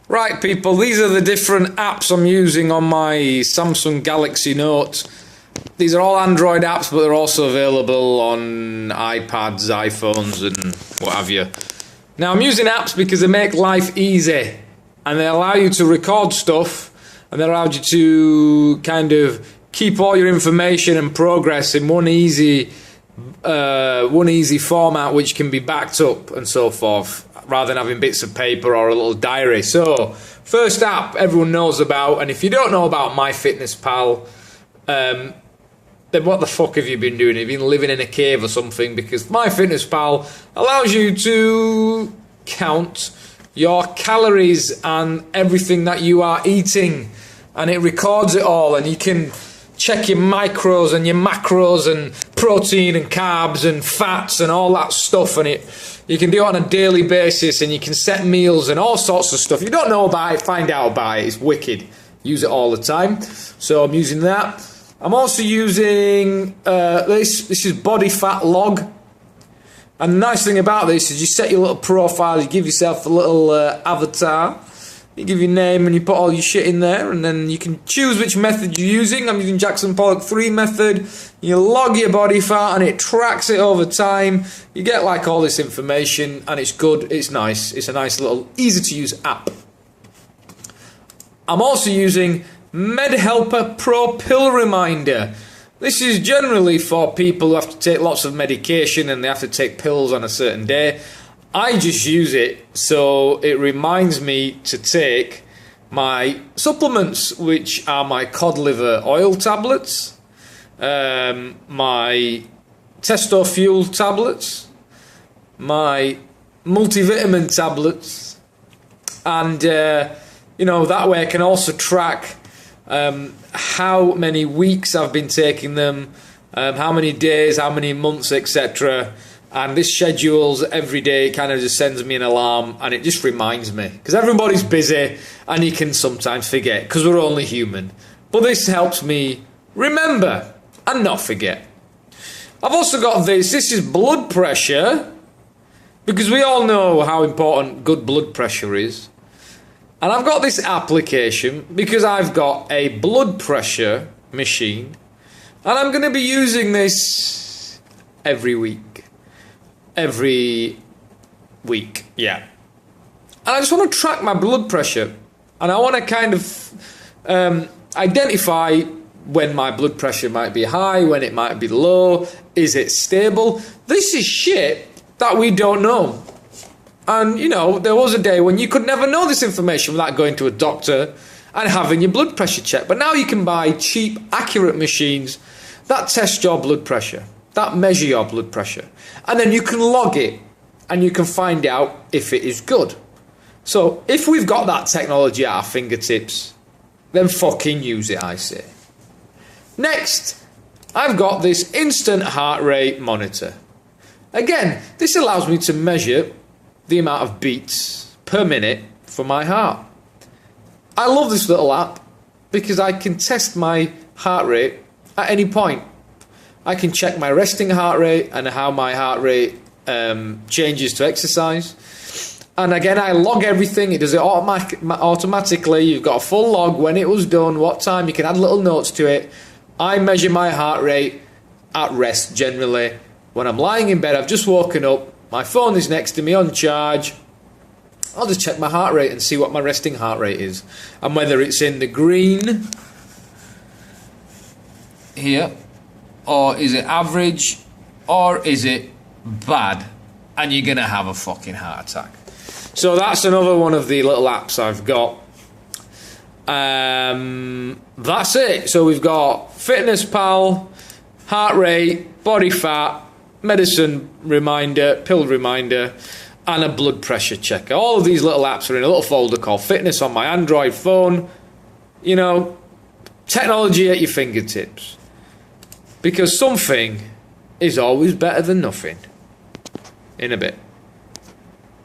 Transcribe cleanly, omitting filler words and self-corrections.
Right, people, these are the different apps I'm using on my Samsung Galaxy Note. These are all Android apps, but they're also available on iPads, iPhones, and what have you. Now, I'm using apps because they make life easy, and they allow you to record stuff, and they allow you to kind of keep all your information and progress in one easy format, which can be backed up and so forth, rather than having bits of paper or a little diary. So, first app everyone knows about, and if you don't know about MyFitnessPal, then what the fuck have you been doing? Have you been living in a cave or something? Because MyFitnessPal allows you to count your calories and everything that you are eating, and it records it all, and you can check your micros and your macros and protein and carbs and fats and all that stuff, and you can do it on a daily basis, and you can set meals and all sorts of stuff. If you don't know about it, find out about it. It's wicked. Use it all the time. So I'm using that. I'm also using this. This is Body Fat Log. And the nice thing about this is you set your little profile, you give yourself a little avatar. You give your name and you put all your shit in there, and then you can choose which method you're using. I'm using Jackson Pollock 3 method. You log your body fat and it tracks it over time. You get like all this information, and it's good, it's nice. It's a nice little easy to use app. I'm also using MedHelper Pro Pill Reminder. This is generally for people who have to take lots of medication and they have to take pills on a certain day. I just use it so it reminds me to take my supplements, which are my cod liver oil tablets, my Testo Fuel tablets, my multivitamin tablets, and that way I can also track how many weeks I've been taking them, how many days, how many months, etc. And this schedules every day. It kind of just sends me an alarm, and it just reminds me, because everybody's busy and you can sometimes forget, because we're only human. But this helps me remember and not forget. I've also got this. This is blood pressure, because we all know how important good blood pressure is. And I've got this application because I've got a blood pressure machine, and I'm going to be using this every week. Yeah. And I just want to track my blood pressure, and I want to kind of identify when my blood pressure might be high, when it might be low, is it stable? This is shit that we don't know. And, there was a day when you could never know this information without going to a doctor and having your blood pressure checked. But now you can buy cheap, accurate machines that test your blood pressure, that measure your blood pressure. And then you can log it, and you can find out if it is good. So if we've got that technology at our fingertips, then fucking use it, I say. Next, I've got this instant heart rate monitor. Again, this allows me to measure the amount of beats per minute for my heart. I love this little app because I can test my heart rate at any point. I can check my resting heart rate and how my heart rate changes to exercise. And again, I log everything. It does it automatically. You've got a full log, when it was done, what time. You can add little notes to it. I measure my heart rate at rest generally. When I'm lying in bed, I've just woken up, my phone is next to me on charge, I'll just check my heart rate and see what my resting heart rate is. And whether it's in the green here, or is it average, or is it bad, and you're going to have a fucking heart attack. So that's another one of the little apps I've got. That's it. So we've got FitnessPal, heart rate, body fat, medicine reminder, pill reminder, and a blood pressure checker. All of these little apps are in a little folder called Fitness on my Android phone. Technology at your fingertips. Because something is always better than nothing. In a bit.